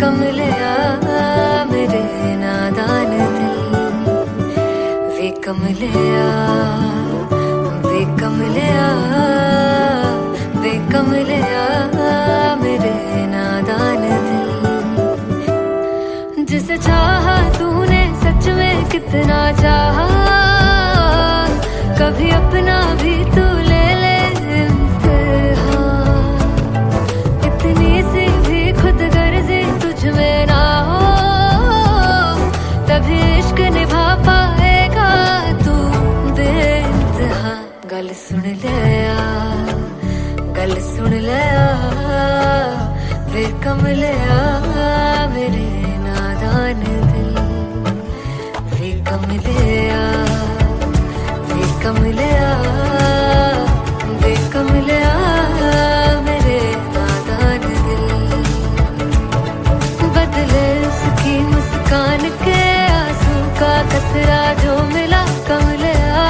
कमलिया मेरे नादान दिल, वे कमलिया, वे कमलिया, वे कमलिया मेरे नादान दिल। जिसे चाहा तूने सच में कितना चाहा, कभी अपना भी तू ले ले इम्तिहान। इतनी सी भी खुद गर्जी तुझ में ना हो, तभी इश्क निभा पाएगा तू बेइंतहा। गल सुन लिया, गल सुन लिया, वे कमलिया मेरे नादान दिल, वे कमलिया, वे कमलिया, वे कमलिया मेरे नादान दिल। बदले उसकी मुस्कान के आंसू का कतरा जो मिला कमलिया,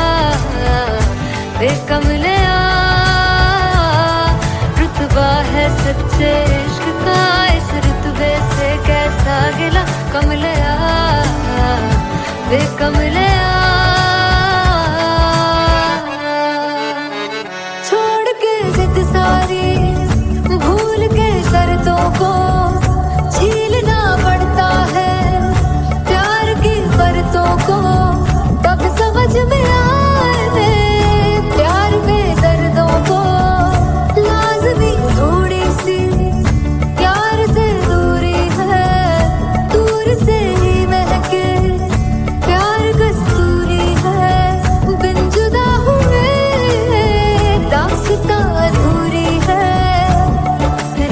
वे कमलिया। रुतबा है सच्चे इश्क का, इस रुतबे से कैसा गिला कमलिया, वे कमलिया। छोड़ के जिद सारी, भूल के शर्तों को, झीलना पड़ता है प्यार की परतों को। तब समझ में आए प्यार में दर्दों को, लाज़मी थोड़ी सी प्यार से दूरी है, दूर से ही महके प्यार कस्तूरी है। बिन जुदा हुए दास्तां अधूरी है,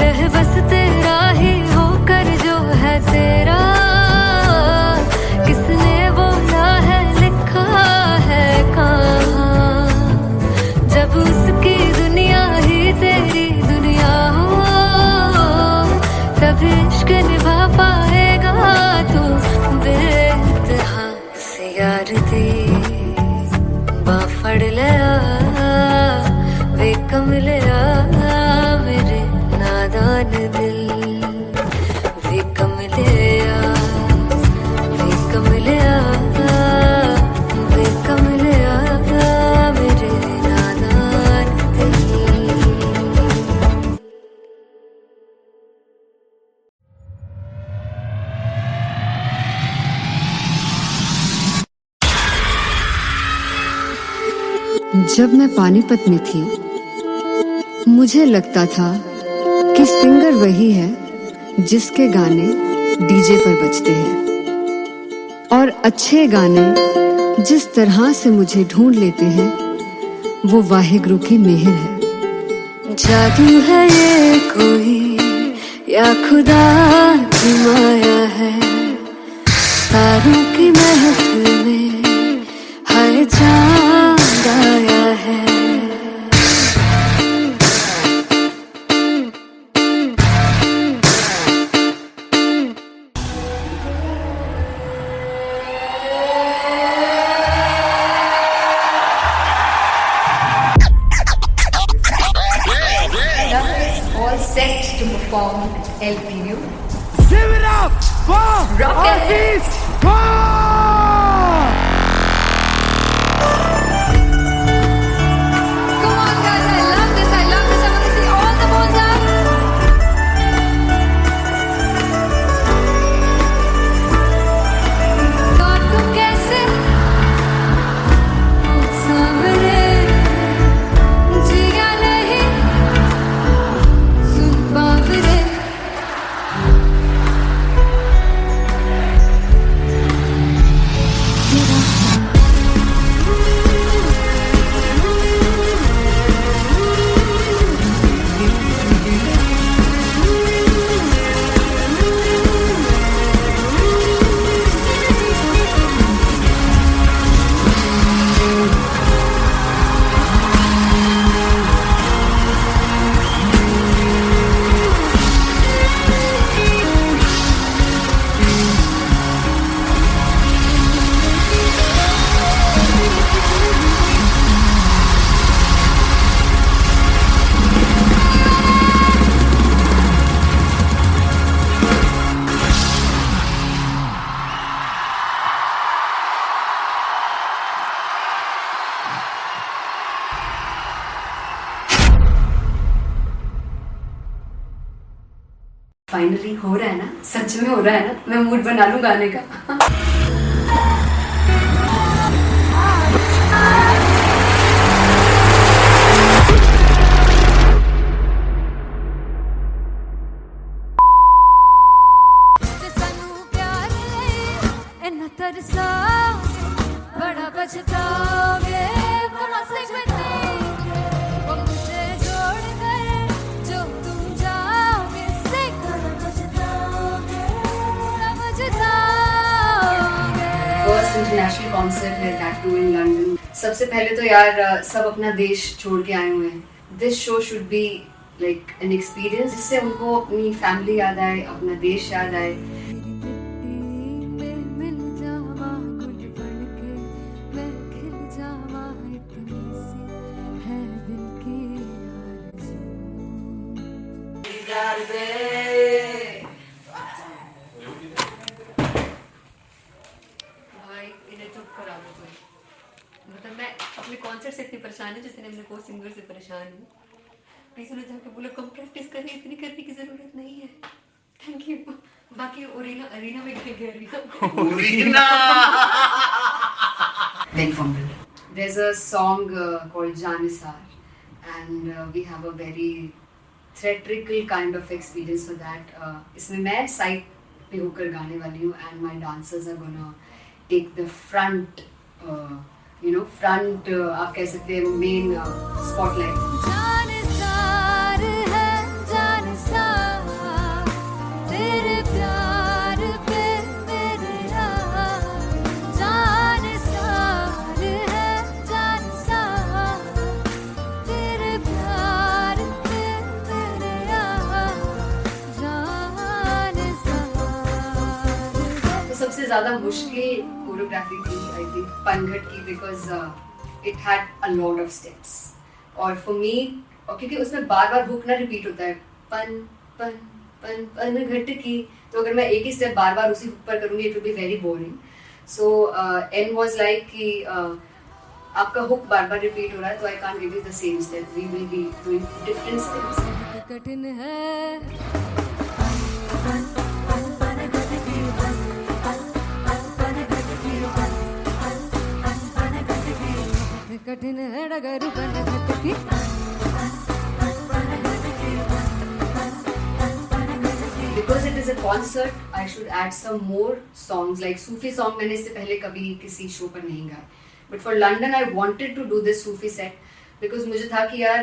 रह बस तेरा ही होकर जो है तेरा। किसने बोला है लिखा है कहाँ, जब उसकी दुनिया ही तेरी दुनिया हो, तभी इश्क निभा पाएगा तू बेइंतहा। से यार दी बां फड़ लिया, वे कमलिया मेरे नादान दिल, वे कमलिया, वे कमलिया, वे कमलिया मेरे नादान दिल। जब मैं पानीपत में थी, मुझे लगता था कि सिंगर वही है जिसके गाने डीजे पर बजते हैं, और अच्छे गाने जिस तरह से मुझे ढूंढ लेते हैं वो वाहिगुरु की मेहर है। जादू है ये कोई या खुदा की माया है, तारों की महफिल में हर चांद आया है। All set to perform at LPU. Give it up for Rock and Artist Paul! Come on guys, I love this, I love this. I want to see all the balls up. God को कैसे सामने जिया नहीं सुन Paware. Finally हो रहा है ना, सच में हो रहा है ना, मैं मूड बना लूं गाने का। सानू प्यार इन्ना तरसा बड़ा पछताओगे कहाँ से बने वो मुझे छोड़ कर जो तुम जाओगे से बड़ा पछताओगे फर्स्ट इंटरनेशनल कॉन्सर्ट है, दैट टू इन लंदन। सबसे पहले तो यार सब अपना देश छोड़ के आए हुए हैं। This show should be like an experience जिससे उनको अपनी फैमिली याद आए, अपना देश याद आए। मिल जावा गुल बन के मैं खिल जावा इतनी सी है दिल की भाई इन्हें चुप करा दो कोई। मतलब मैं अपने कॉन्सर्ट से इतनी परेशान हूँ जितने अपने को सिंगर से परेशान हूँ। प्लीज उन्हें जाके बोलो कम प्रैक्टिस करनी, इतनी करने की जरूरत नहीं है। Thank you. बाकी अरीना में गए arena Very fondly. There's a song called Janisar, and we have a very theatrical kind of experience for that. इसमें मैं साइड पे होकर गाने वाली हूँ, and my dancers are gonna take the front, front आप कह सकते हैं main spotlight. जानसार है जानसार तेरे प्यार पे मेरे यार जानसार है जानसार तेरे प्यार पे मेरे यार जानसार तो सबसे ज़्यादा मुश्किल कोरियोग्राफी थी आई थिंक पनघट की, because it had a lot of steps. और फॉर मी, और क्योंकि उसमें बार बार हुक ना रिपीट होता है, पन पन पन पन घट की, तो अगर मैं एक ही स्टेप बार बार उसी हुक पर करूँगी it will be very boring. So and was like कि आपका हुक बार बार रिपीट हो रहा है, तो I can't give you the same step, we will be doing different steps. कठिन है कठिन है डगर बन घटकी Because it is a concert, I should add some more songs like Sufi song. मैंने इससे पहले कभी किसी शो पर नहीं गाया, but for London I wanted to do this Sufi set because मुझे था कि यार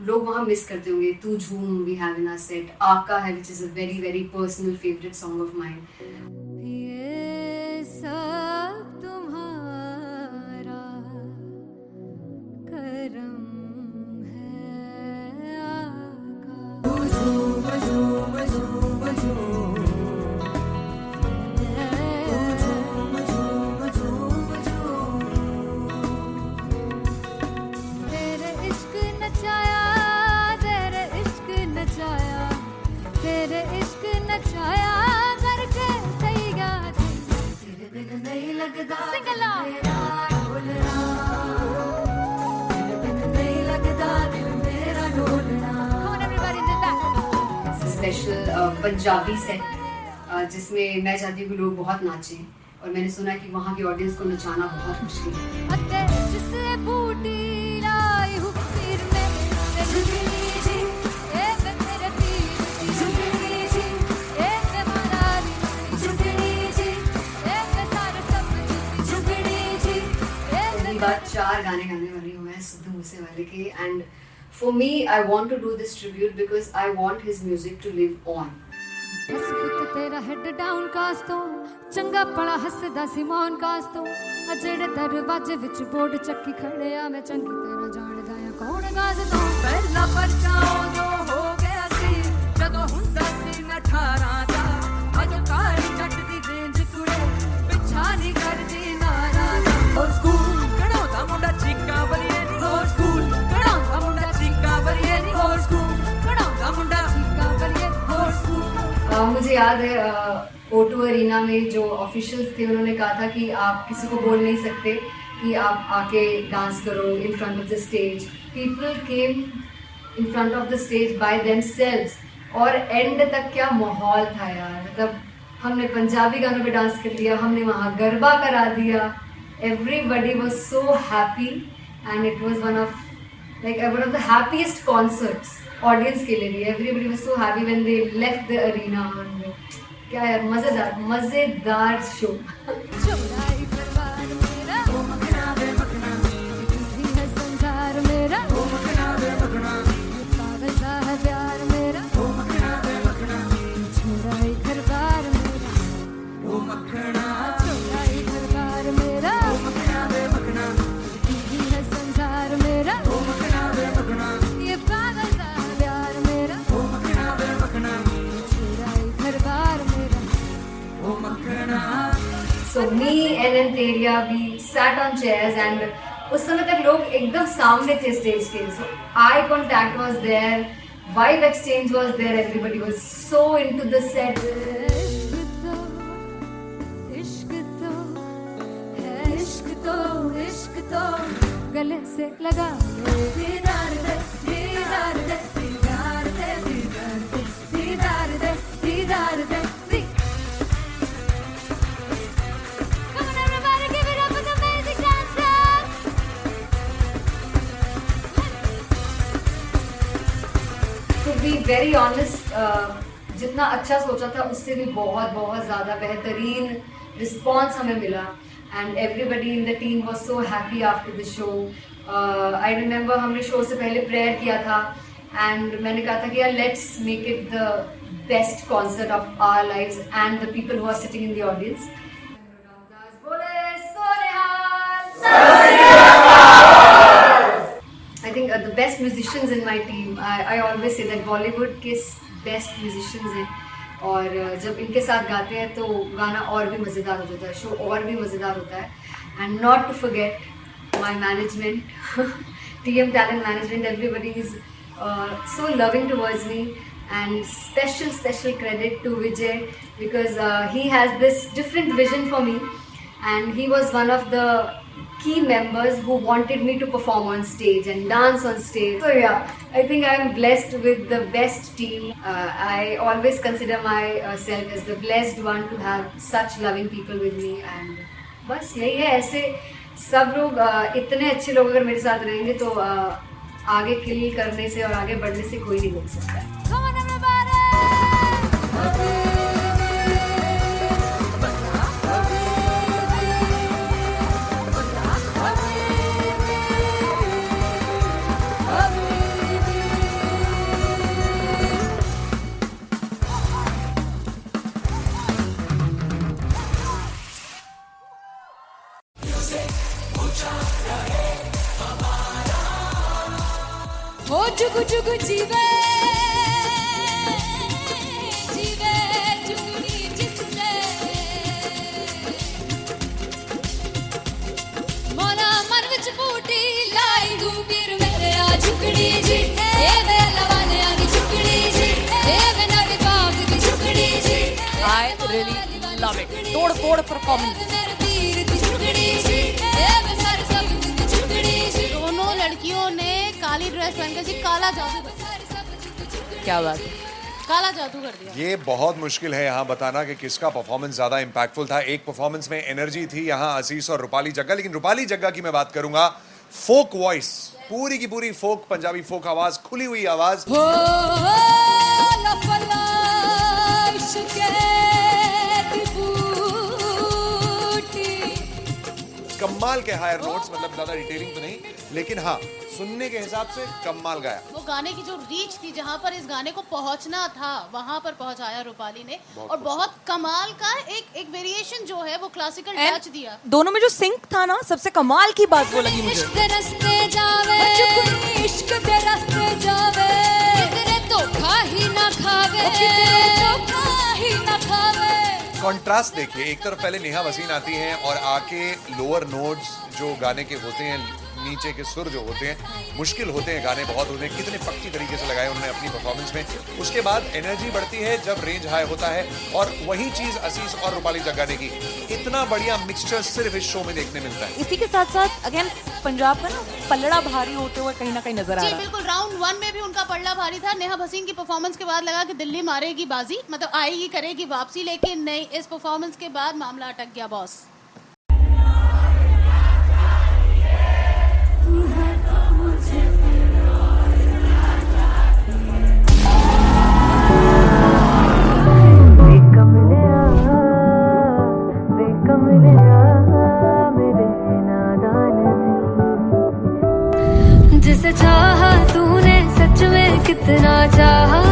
लोग वहाँ मिस करते होंगे। तू झूम we have in our set, आका है which is a very very personal favorite song of mine. ये सब तुम्हारा करम है आका तेरे इश्क नचाया तेरे इश्क नचाया तेरे इश्क नचाया करके थैया तेरे बिन नहीं लगदा सिंगला ढोलना तेरे बिन नहीं लगदा दिल मेरा ढोलना। Come on everybody do that. Special Punjabi set जिसमें मैं चाहती हूँ कि लोग बहुत नाचें, और मैंने सुना कि वहाँ की ऑडियंस को नचाना बहुत मुश्किल है। अते जिसे बूटी लाई हूँ पीर में ते झुकनी जी ए मैं तेरे पीर की झुकनी जी ए मैं मारारी झुकनी जी ए मैं सारे सब की झुकनी जी ए पहली बार 4 गाने गाने वाली हूँ मैं सिद्धू मूसेवाले के, and for me I want to do this tribute because I want his music to live on. बस पुत तेरा हेड डाउन कास तो चंगा पड़ा हसदा सिमोन कास तो अजड़े दरवाजे विच बोर्ड चक्की खड़े आ मैं चंगी तेरा जानदा आ कौन गाज तो पहला परचाओ जो हो गया सी जदों हुंदा सी मैं 18 दा अजो काली जट दी रेंज कुड़े पिछा नहीं करदी नारा दा और स्कूल कढ़ाउंदा मुंडा चीका बलिए नी और स्कूल कढ़ाउंदा मुंडा चीका बलिए नी और स्कूल कढ़ाउंदा मुंडा चीका बलिए और स्कूल। मुझे याद है O2 अरीना में जो ऑफिशियल्स थे उन्होंने कहा था कि आप किसी को बोल नहीं सकते कि आप आके डांस करो in front of the stage. People came in front of the stage by themselves और एंड तक क्या माहौल था यार, मतलब हमने पंजाबी गानों पे डांस कर लिया, हमने वहाँ गरबा करा दिया. Everybody was so happy and it was one of the happiest concerts audience के लिए भी. Everybody was so happy when they left the arena. और क्या यार, मजेदार शो. चौराई परिवार मेरा ओ मखना बे मखना तू है संसार मेरा ओ मखना बे मखना पागल सा है प्यार मेरा ओ मखना बे मखना चौराई परिवार मेरा ओ मखना चौराई परिवार मेरा ओ मखना बे मखना तू है संसार मेरा ओ मखना बे मखना ये पागल सा है प्यार मेरा ओ मखना बे मखना चौराई परिवार मेरा. So me and Antheria, we sat on chairs and उस समय तक लोग एकदम सामने थे स्टेज के. So eye contact was there, vibe exchange was there, everybody was so into the set. इश्क तो गले से लगा दीदार दे दीदार दे दीदार दे दीदार दे दीदार दे. Come on everybody, give it up for the amazing dancers. To be very honest, जितना अच्छा सोचा था उससे भी बहुत बहुत ज़्यादा बेहतरीन रिस्पॉन्स हमें मिला. And everybody in the team was so happy after the show. I remember हमने शो से पहले प्रेयर किया था and मैंने कहा था कि यार let's make it the best concert of our lives and the people who are sitting in the audience. I think the best musicians in my team. I always say that Bollywood के best musicians हैं. और जब इनके साथ गाते हैं तो गाना और भी मज़ेदार हो जाता है, शो और भी मज़ेदार होता है. And not to forget my management, TM Talent Management, everybody is so loving towards me. And special credit to Vijay because he has this different vision for me and he was one of the key members who wanted me to perform on stage and dance on stage. So yeah, I think I am blessed with the best team. I always consider myself as the blessed one to have such loving people with me. And बस यही है, ऐसे सब लोग इतने अच्छे लोग अगर मेरे साथ रहेंगे तो आगे किल करने से और आगे बढ़ने से कोई नहीं रोक सकता है. Come on everybody. हो जुगु जुगु जीवे जीवे जुगनी जिसने मोरा मन विच बूटी लाई गुबीर मेरे आ झुकड़ी जी ए वे लवाने आगी झुकड़ी जी ए वे नवी बाग की झुकड़ी जी. I really love it. तोड़ फोड़ performance. मेरे पीर की झुकड़ी जी ए वे सर सब की झुकड़ी जी. दोनों लड़कियों ने काली ड्रेस पहनकर जी काला जादू कर दिया. क्या बात है. काला जादू कर दिया. ये बहुत मुश्किल है यहाँ बताना कि किसका परफॉर्मेंस ज़्यादा इम्पैक्टफुल था. एक परफॉर्मेंस में एनर्जी थी यहाँ असीस और रूपाली जग्गा, लेकिन रूपाली जग्गा की मैं बात करूंगा. फोक वॉइस, पूरी की पूरी फोक, पंजाबी फोक आवाज, खुली हुई आवाज. कमाल के हायर नोट्स, मतलब ज्यादा डिटेलिंग तो नहीं, लेकिन हाँ सुनने के हिसाब से कमाल गाया. वो गाने की जो रीच थी, जहाँ पर इस गाने को पहुंचना था वहां पर पहुंचाया रूपाली ने. और बहुत कमाल का एक वेरिएशन जो है वो क्लासिकल टच दिया. दोनों में जो सिंक था ना, सबसे कमाल की बात वो लगी मुझे. इश्क रस्ते जावे इश्क दे रस्ते जावे किधरे धोखा ही ना खावे धोखा ही ना खावे. कॉन्ट्रास्ट देखिए, एक तरफ पहले नेहा वसीन आती हैं और आके लोअर नोट्स जो गाने के होते हैं नीचे के सुर जो होते हैं मुश्किल होते हैं, गाने बहुत होते हैं, कितने पक्की तरीके से लगाए उन्होंने अपनी परफॉर्मेंस में। उसके बाद एनर्जी बढ़ती है जब रेंज हाई होता है, और वही चीज असीस और रूपाली जग्गा ने की। इतना बढ़िया मिक्सचर सिर्फ इस शो में देखने मिलता है। इसी के साथ साथ अगेन पंजाब का ना पलड़ा भारी होते हुए कहीं ना कहीं नजर आ जी रहा है। बिल्कुल, राउंड 1 में भी उनका पलड़ा भारी था। नेहा भसीन की परफॉर्मेंस के बाद लगा कि दिल्ली मारेगी बाजी, मतलब आएगी करेगी वापसी, लेकिन नहीं, इस परफॉर्मेंस के बाद मामला अटक गया बॉस। जिसे चाहा तूने सच में कितना चाहा,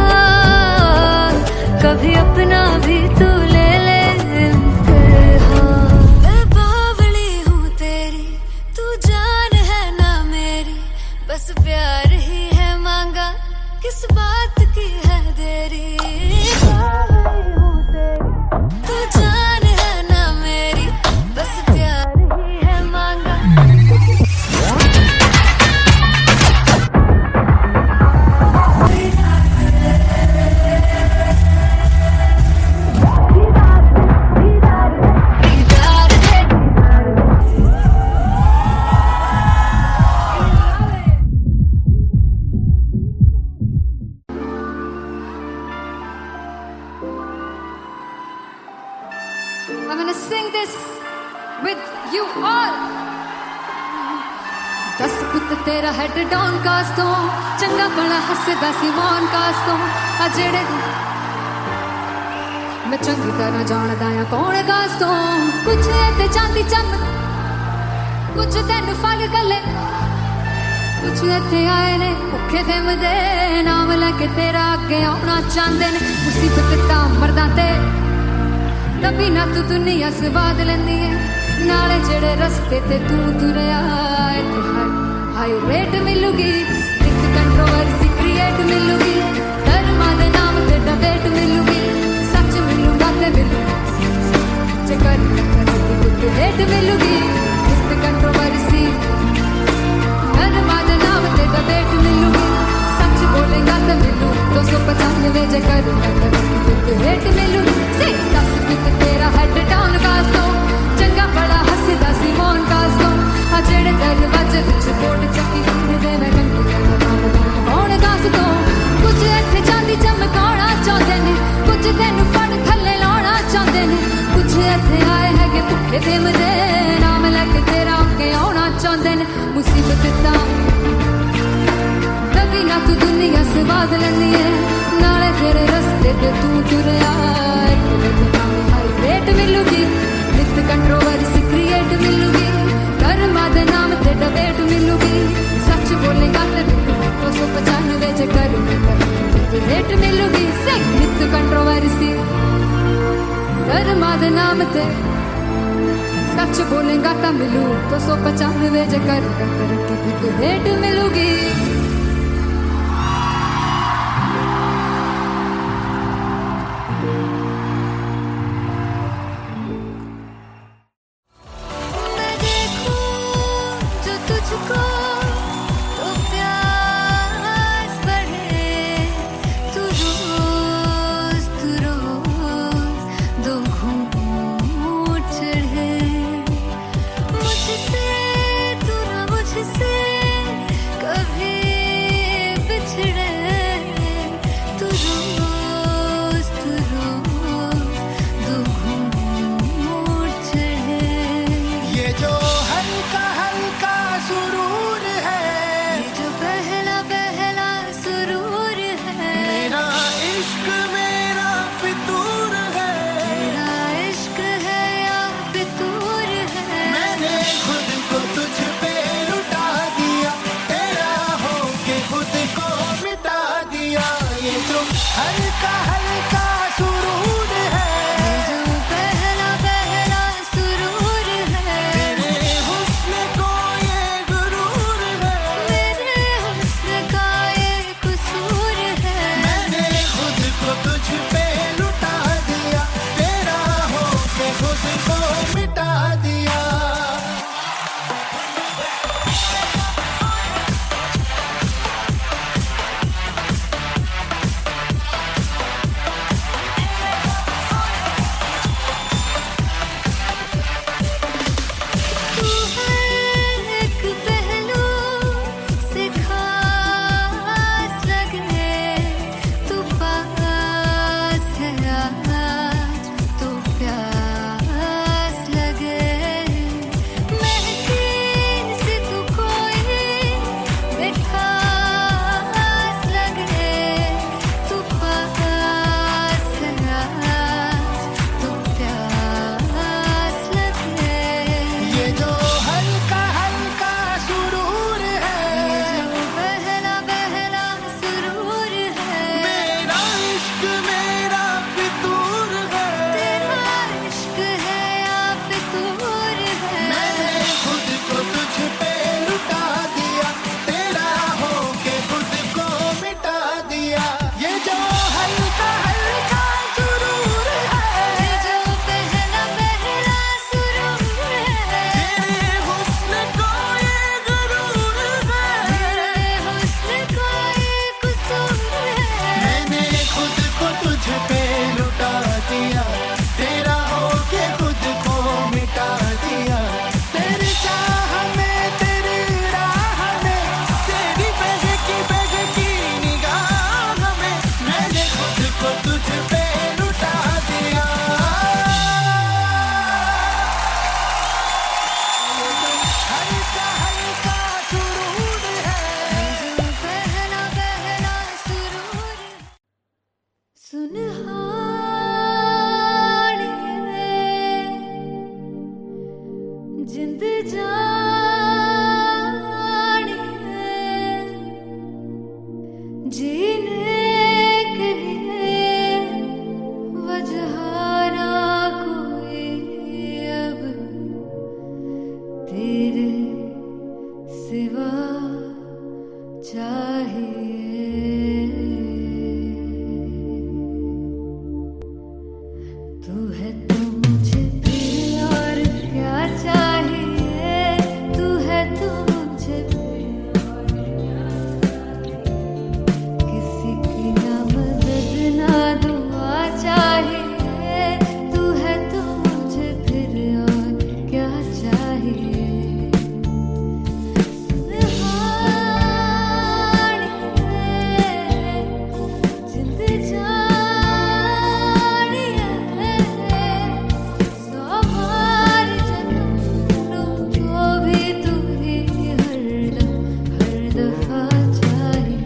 कभी अपना भी तू ले ले इम्तिहान। मैं बावली हूँ तेरी, तू जान है ना मेरी, बस प्यार ही है मांगा, किस बात की है देरी। बावली हूँ तेरी, तू जान है ना मेरी, बस प्यार ही है मांगा। I'm gonna sing this with you all. दस पुत तेरा हेड डाउन कास तो चंगा बड़ा हसदा सी मौन कास तो आ जेड़े मैं चंगी तरह जानदा आ कौन कास तो कुछ ते चांदी चम कुछ तेन फल गले कुछ इत्थे आए ने भुखे फिमदे नाम लेके तेरा अगे आउणा चाहंदे ने मुसीबत तां मरदा ते तभी ना तू दुनिया स्वाद लेंदी है नाले जेड़े रस्ते ते तू तुरया हाई रेट मिलूगी एक कंट्रोवर्सी क्रिएट मिलूगी धर्मा दे नाम ते डिबेट मिलूगी सच मिलूगा ते मिलू जे कर कुछ रेट मिलूगी एक कंट्रोवर्सी धर्मा दे नाम ते डिबेट मिलूगी सच बोलेगा ते मिलू 295 जे कर कुछ रेट मिलूगी से दस पित तेरा हेड डाउन कास तो चंगा बड़ा हसदा सी मौन कास तो आ जेड़े दरवाजे विच बोर्ड चक्की दे मैं कौन कास तो कुछ इत्थे चांदी चमकाना चाहते ने कुछ तेन फड़ थल्ले लाना चाहते ने कुछ इत्थे आए हैगे भुखे फिमदे नाम लेके तेरा अगे आउणा चाहते ने मुसीबत तां तभी ना तू दुनिया स्वाद लेंदी है नाले तेरे रस्ते ते तू तुरया रेट मिलूगी नित कंट्रोवर्सी क्रिएट मिलूगी कर्मा दे नाम ते डिबेट मिलूगी सच बोलेगा ते 295 जे कर रेट मिलूगी से नित कंट्रोवर्सी कर्मा दे नाम ते सच बोलेगा ता मिलू 295 जे कर रेट मिलूगी। कभी सुलझाना कोई अब तेरे सिवा चाहिए। तू है तो मुझे फिर और क्या चाहिए। तू है तो मुझे फिर और क्या चाहिए। किसी की ना मदद ना दुआ चाहिए। तू है तो मुझे फिर और क्या चाहिए। जिंद जानिए सौ बार जन्म लूं तो भी तू ही हरदम हर दफा चाहिए।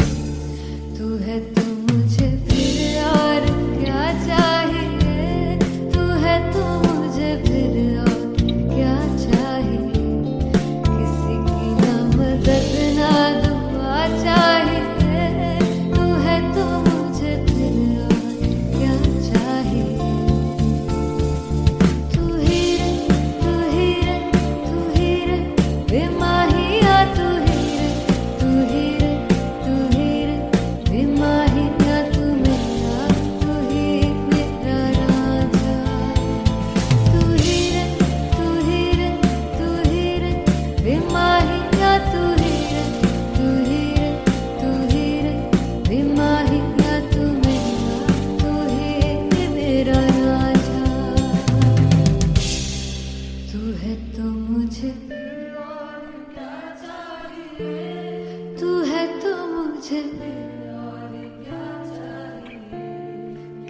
तू है तो मुझे फिर और क्या चाहिए। तू है तो मुझे फिर और क्या चाहिए। किसी की ना मदद ना दुआ चाहिए। तू है तो मुझे फिर और क्या चाहिए। तू ही रे तू ही रे तू ही रे बेमाहिया। तू ही रे तू ही रे तू ही रे बेमाहिया। तू मेरा तू ही मेरा राजा। तू ही रे तू ही रे तू ही रे बेमाहिया। तू ही रे तू ही रे तू ही रे बेमाहिया। तू ही मेरा राजा। तू है तो मुझे तू है तो मुझे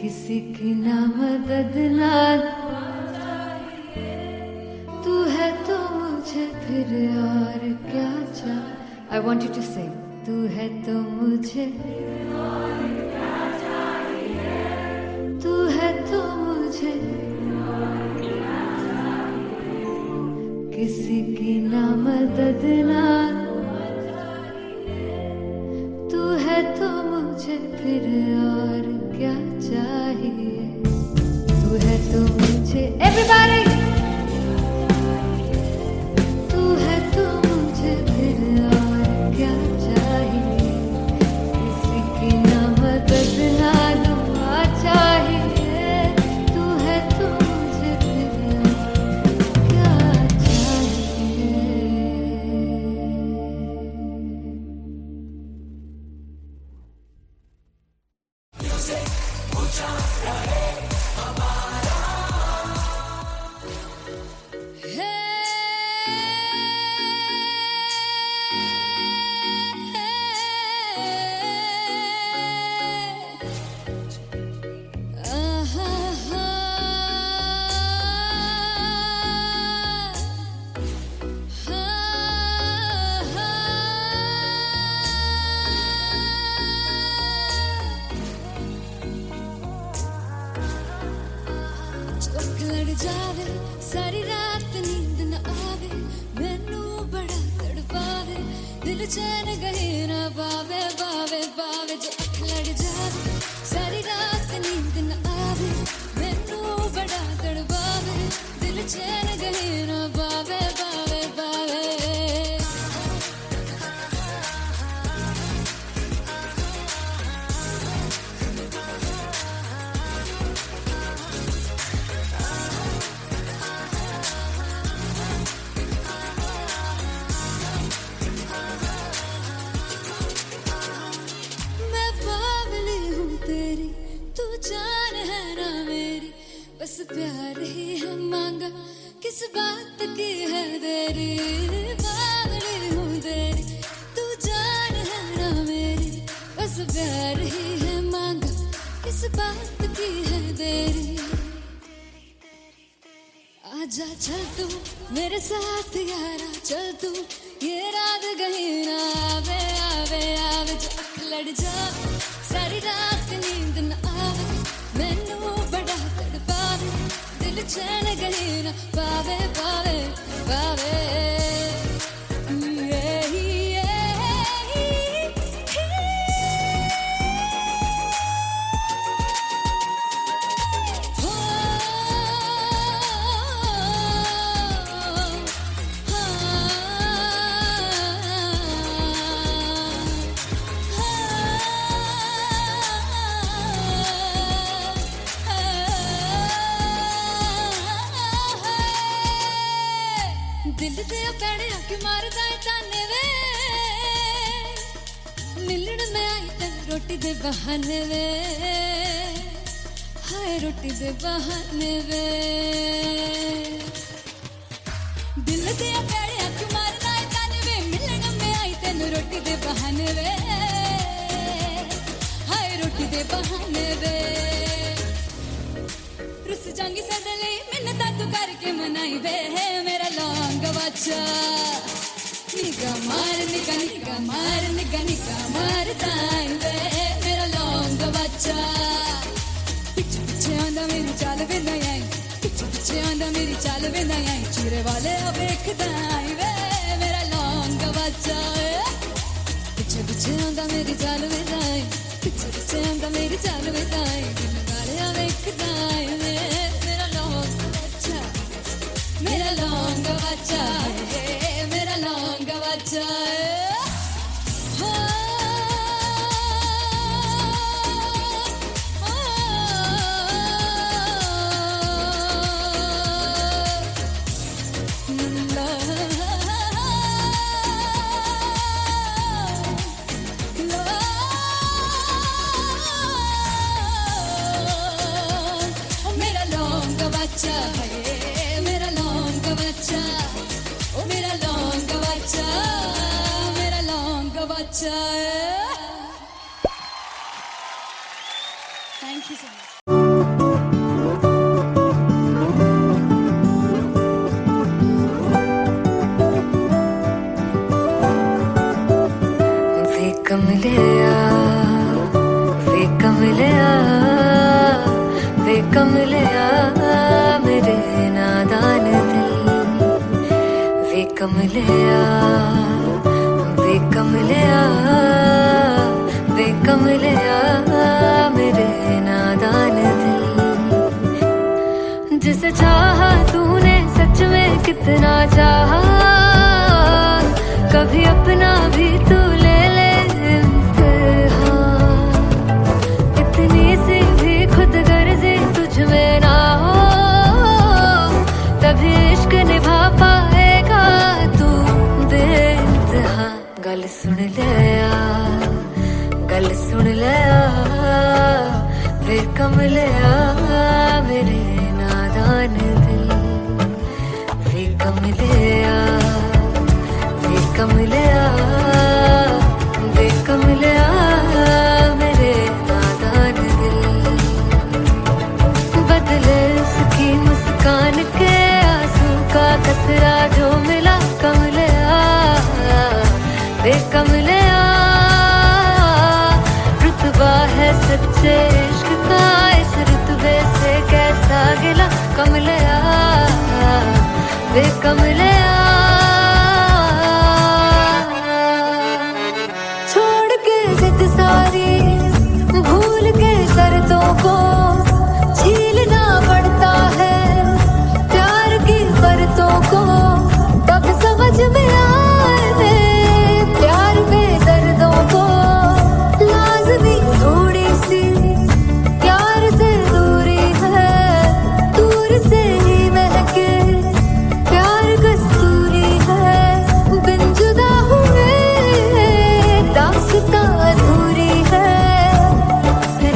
किसी की ना मदद ना तू है तो मुझे फिर और क्या चाहिए। I want you to sing. तू है तो मुझे तू है तो मुझे किसी की ना मदद ना तू है तो मुझे फिर और क्या चाहिए। तू है तो मुझे everybody तू है तो मुझे फिर और क्या चाहिए। किसी की ना मदद ना दुआ चाहिए। तू है तो मुझे फिर और क्या चाहिए। चौक लड़ जावे सारी रात नींद न आवे। मैनू बड़ा तड़पावे दिल चैन गहे ना पावे पावे पावे। जो अख लड़ जावे सारी रात नींद न आवे। मैनू बड़ा तड़पावे दिल चैन गहे ना पावे पावे पावे। मैं बावली हूँ तेरी तू जान है ना मेरी। बस प्यार ही है मांगा किस बात की है देरी। बावली हूँ तेरी तू जान है ना मेरी। बस प्यार ही है मांगा किस बात की है देरी। आजा चल तू मेरे साथ यारा चल तू ये रात कहीं ना आवे आवे आवे। जो अख लड़ जावे सारी रात नींद न आवे। मैनू बड़ा तड़पावे दिल चैन कहीं ना पावे पावे पावे। हो दिल ते पैणे आके मारदा है ताने वे मिलन में आई तेन रोटी दे बहाने वे हाय रोटी दे बहाने वे दिल ते पैणे आके मारदा है ताने वे मिलन में आई तेन रोटी दे बहाने वे हाय रोटी दे बहाने वे रुस जांगी सदले मिन्नता तू करके मनाई वे मेरा लौंग बच्चा निगा मार निगा निगा मार निगा निगा मारता है वे मेरा लौंग बच्चा पीछे पीछे आंदा मेरी चाल वे नहीं आई पीछे पीछे आंदा मेरी चाल वे नहीं आई चीरे वाले अब देखदा है वे मेरा लौंग बच्चा पीछे पीछे आंदा मेरी चाल वे नहीं आई पीछे पीछे आंदा मेरी चाल वे नहीं आई दिल वाले अब देखदा है वे मेरा लौंग बच्चा मेरा लौंग बच्चा मेरा लौंग बच्चा मेरा लौंग बच्चा मेरा लौंग बच्चा ओ मेरा लौंग बच्चा मेरा लौंग बच्चा थैंक यू सो मच वे कमलिया वे कमलिया वे कमलिया मेरे नादान दिल वे कमलिया वे कमलिया वे कमलिया मेरे नादान दिल जिसे चाहा तूने सच में कितना चाहा कभी अपना भी तू ले ले इम्तिहान इतनी सी भी खुद गर्जी तुझ में ना हो तभी इश्क निभा पाएगा तू बेइंतहा गल सुन लिया गल सुन लिया वे कमलिया मेरे नादान दिल वे कमलिया वे कमलिया वे कमलिया मेरे नादान दिल बदले उसकी मुस्कान के आंसू का कतरा जो मिला कमलिया वे कमलिया रुतबा है सच्चे इश्क का इस रुतबे से कैसा गिला कमलिया वे कमलिया छोड़ के जिद सारी भूल के शर्तों को झीलना पड़ता है प्यार की शर्तों को तब समझ में आए प्यार में दर्दों को लाजमी थोड़ी सी प्यार से दूरी है दूर से ही महके प्यार कस्तूरी है बिन जुदा हुए दास्तां अधूरी है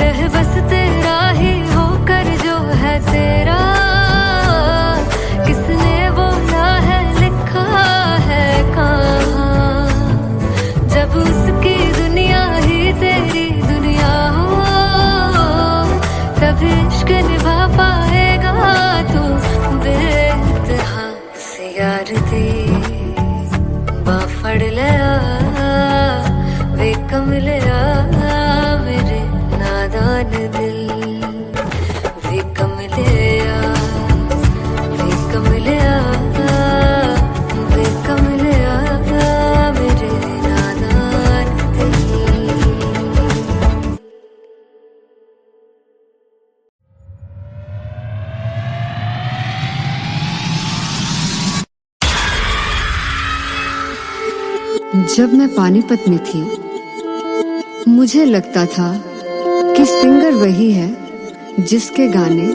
रह बस तेरा ही होकर जो है तेरा किसने बोला है लिखा है कहाँ जब उसकी दुनिया ही तेरी दुनिया हो तब इश्क निभा पाएगा तू बेइंतहा से यार दी बाफड़ लिया वे कमलिया मेरे नादान दिल वे कमलिया वे कमलिया वे कमलिया मेरे नादान दिल जब मैं पानीपत में थी मुझे लगता था कि सिंगर वही है जिसके गाने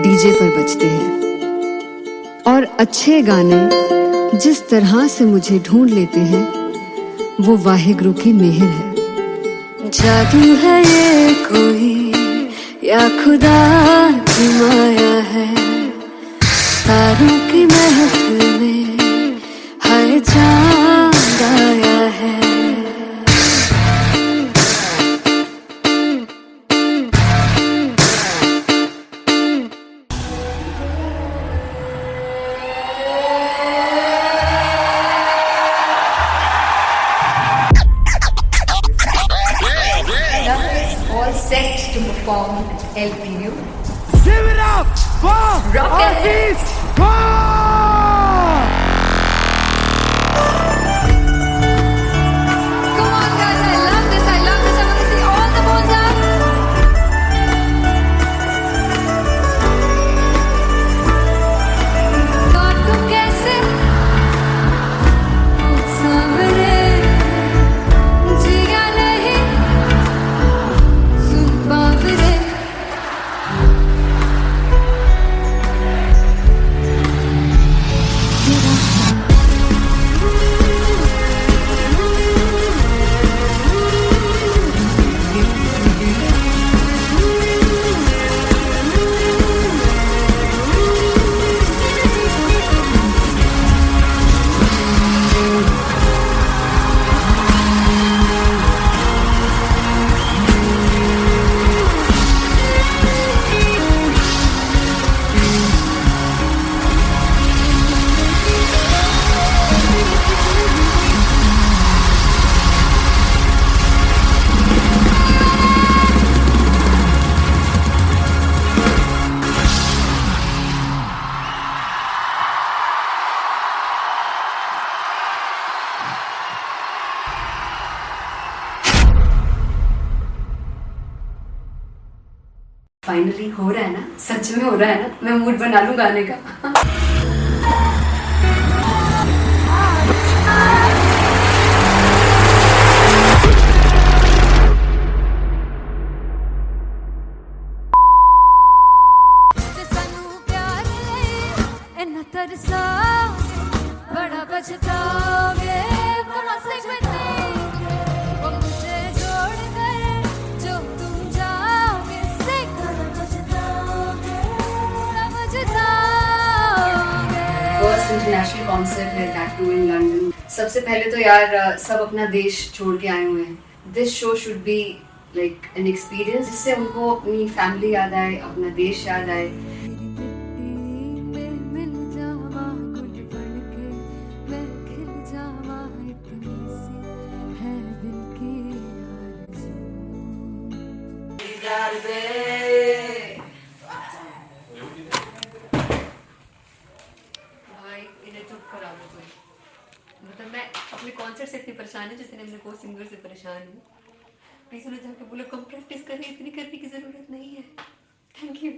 डीजे पर बजते हैं और अच्छे गाने जिस तरह से मुझे ढूंढ लेते हैं वो वाहिगुरु की मेहर है। जादू है ये कोई या खुदा की माया है, तारों की महफिल में हर चांद आया है। All set to perform LPU. Give it up for Aziz Khan! Come on, guys. I love this. I love this. I want to see all the balls up. काटू कैसे सावरे, जिया नहीं सुन बावरे। फाइनली हो रहा है ना, सच में हो रहा है ना। मैं मूड बना लूं गाने का। जे सानू प्यार ले इन्ना तरसाओगे, बड़ा पछताओगे। Come on, sing with me. वो मुझे छोड़ कर जो तुम जाओगे, sing बड़ा पछताओगे, बड़ा पछताओगे। फर्स्ट इंटरनेशनल कॉन्सर्ट है दैट टू इन लंदन। सबसे पहले तो यार सब अपना देश छोड़ के आए हुए हैं। This show should be like an experience जिससे उनको अपनी फैमिली याद आए, अपना देश याद आए। मिल जावा गुल बनके, मैं खिल जावा, इतनी सी है दिल की आरज़ू। भाई इन्हें चुप करा दो कोई। मतलब मैं अपने कॉन्सर्ट से इतनी परेशान है जितने अपने को सिंगर से परेशान हूँ। प्लीज उन्हें जाके बोलो कम प्रैक्टिस करें, इतनी करने की जरूरत नहीं है। Thank you.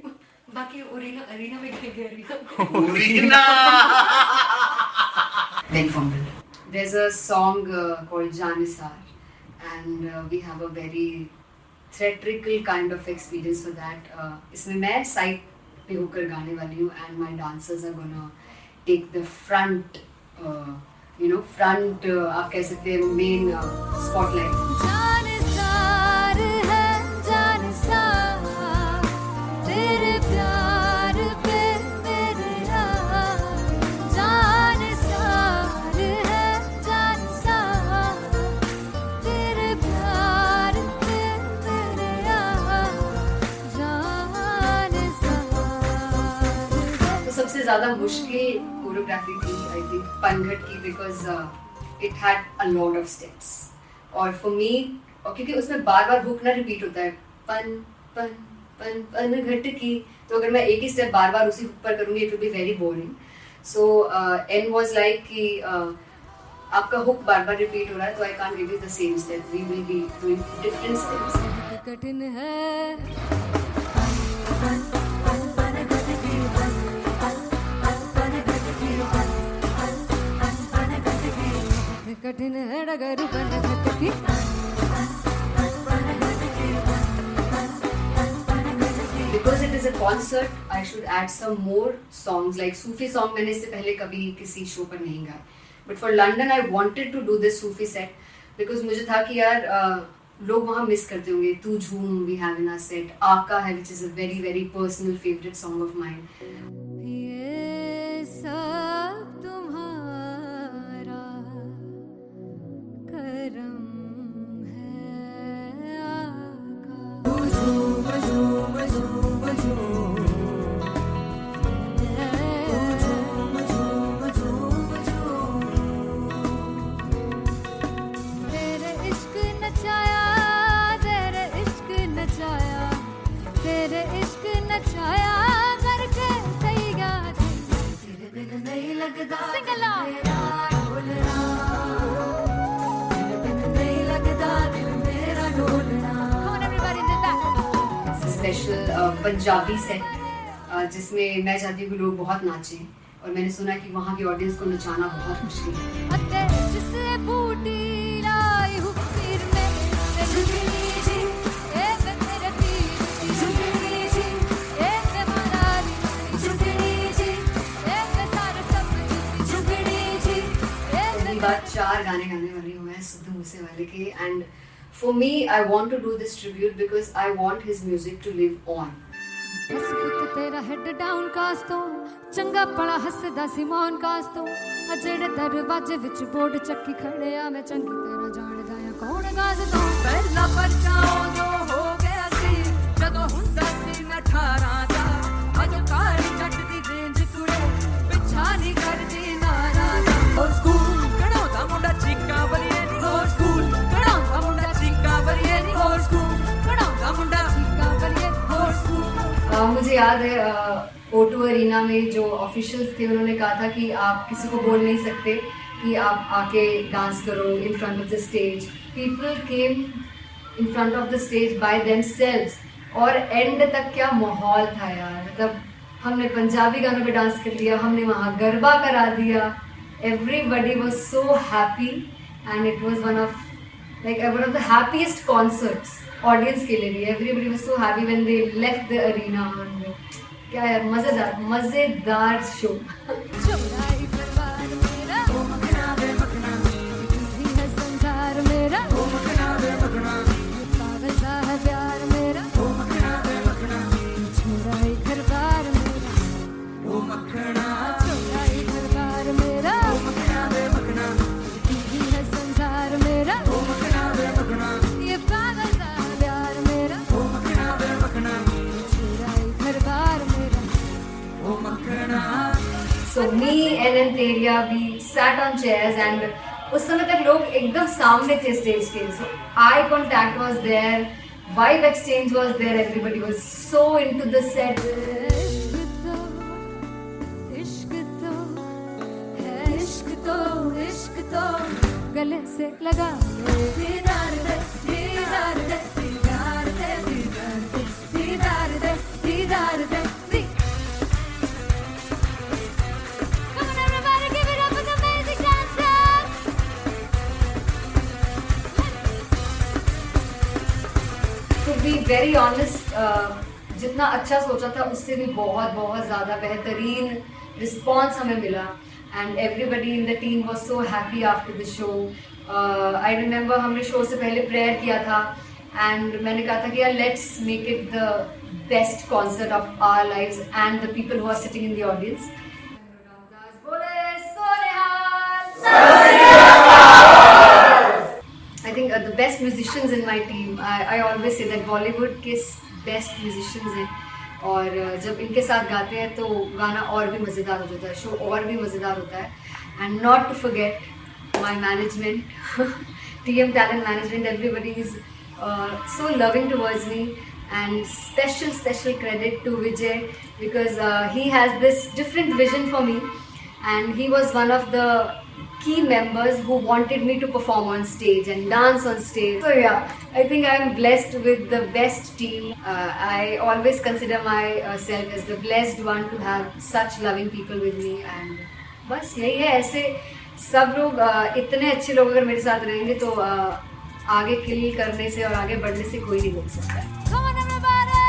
बाकी अरीना में गए arena Big fumble. There's a song called Janisar, and we have a very theatrical kind of experience for that. इसमें मैं साइड पे होकर गाने वाली हूँ, and my dancers are gonna take the front, front आप कह सकते हैं main spotlight. जानसार है जानसार, तेरे प्यार पे मेरे यार। जानसार है जानसार, तेरे प्यार पे मेरे यार। जानसार है। तो सबसे ज़्यादा मुश्किल कोरियोग्राफी थी आई थिंक पनघट की, because it had a lot of steps. और फॉर मी, और क्योंकि उसमें बार बार हुक ना रिपीट होता है, पन पन पन पन घट की, तो अगर मैं एक ही स्टेप बार बार उसी हुक पर करूँगी it will be very boring. So and was like कि आपका हुक बार बार रिपीट हो रहा है, तो I can't give you the same step, we will be doing different steps. कठिन है कठिन है डगर बनघट की। Because it is a concert, I should add some more songs like Sufi song. मैंने इससे पहले कभी किसी शो पर नहीं गाए. But for London, I wanted to do this Sufi set because मुझे था कि यार लोग वहाँ मिस करते होंगे. तू झूम we have in our set. आका है which is a very very personal favorite song of mine. ये सब तुम्हारा करम है आका. तेरे इश्क नचाया, तेरे इश्क नचाया, तेरे इश्क नचाया करके तैयार. तेरे बिन नहीं लगता सिंगला, तेरे बिन नहीं लगता दिल मेरा ढोलना. Come on everybody, do that. Special Punjabi set जिसमें मैं चाहती हूँ कि लोग बहुत नाचें और मैंने सुना कि वहाँ की ऑडियंस को नचाना बहुत मुश्किल है. अते जिससे बूटी लाई हूँ पीर में ते झुकनी जी, ए वे तेरे पीर की झुकनी जी, ए वे मनाली की झुकनी जी, ए वे सारे सब की झुकनी जी, ए वे पहली बार 4 गाने गाने वाली हूँ मैं सिद्धू मूसेवाले के. And for me I want to do this tribute because I want his music to live on. बस पुत तेरा हेड डाउन कास तो चंगा पड़ा हसदा सी मौन कास तो आ जेड़े दरवाजे विच बोर्ड चक्की खड़े आ मैं चंगी तेरा जानदा आ कौन गाज तो. ਪਹਿਲਾ ਪਰਚਾ ਉਦੋਂ ਹੋ ਗਿਆ ਸੀ ਜਦੋਂ ਹੁੰਦਾ ਸੀ ਮੈਂ 18 ਦਾ. ਅੱਜ ਕਾਲੀ ਜੱਟ ਦੀ ਰੇਂਜ ਕੁੜੇ ਪਿੱਛਾ ਨਹੀਂ ਕਰਦੀ ਨਾਰਾ ਦਾ. ਹੋਰ ਸਕੂਲ ਕਢਾਉਂਦਾ ਮੁੰਡਾ ਚੀਕਾਂ ਬਲੀਏ ਨੀ. ਹੋਰ ਸਕੂਲ ਕਢਾਉਂਦਾ ਮੁੰਡਾ ਚੀਕਾਂ ਬਲੀਏ ਨੀ. ਹੋਰ ਸਕੂਲ ਕਢਾਉਂਦਾ ਮੁੰਡਾ ਚੀਕਾਂ ਬਲੀਏ. ਹੋਰ ਸਕੂਲ. मुझे याद है O2 अरीना में जो ऑफिशियल्स थे उन्होंने कहा था कि आप किसी को बोल नहीं सकते कि आप आके डांस करो in front of the stage. People came in front of the stage by themselves और एंड तक क्या माहौल था यार. मतलब हमने पंजाबी गानों पे डांस कर लिया, हमने वहाँ गरबा करा दिया. Everybody was so happy and it was one of the happiest concerts audience के लिए भी. Everybody was so happy when they left the arena. क्या यार मजेदार शो. चौराई परिवार मेरा ओ मखना वे मखना, ही है संसार मेरा ओ मखना वे मखना, पागल सा है प्यार मेरा ओ मखना वे मखना, चौराई परिवार मेरा ओ मखना, चौराई परिवार मेरा ओ मखना वे मखना, ही है संसार मेरा ओ मखना वे मखना, ये पागल सा है प्यार मेरा ओ मखना वे मखना, चौराई परिवार मेरा. So me and Anteria, we sat on chairs and उस समय तक लोग एकदम सामने थे स्टेज के. So eye contact was there, vibe exchange was there, everybody was so into the set. इश्क तो है, इश्क तो इश्क तो गले से लगा दीदार दे दीदार दे दीदार दे दीदार दे दीदार दे दीदार दे. Come on everybody, give it up for the amazing dancers. To be very honest, जितना अच्छा सोचा था उससे भी बहुत बहुत ज़्यादा बेहतरीन रिस्पॉन्स हमें मिला. And everybody in the team was so happy after the show. I remember हमने शो से पहले प्रेयर किया था एंड मैंने कहा था कि यार let's make it the best concert of our lives and the people who are sitting in the audience. I think the best musicians in my team, I always say that Bollywood के best musicians हैं और जब इनके साथ गाते हैं तो गाना और भी मज़ेदार हो जाता है, शो और भी मज़ेदार होता है. And not to forget my management, TM Talent Management, everybody is so loving towards me. And special credit to Vijay because he has this different vision for me and he was one of the key members who wanted me to perform on stage and dance on stage. So yeah, I think I am blessed with the best team. I always consider myself as the blessed one to have such loving people with me and बस यही है. ऐसे सब लोग इतने अच्छे लोग अगर मेरे साथ रहेंगे तो आगे किल करने से और आगे बढ़ने से कोई नहीं रोक सकता. Come on everybody!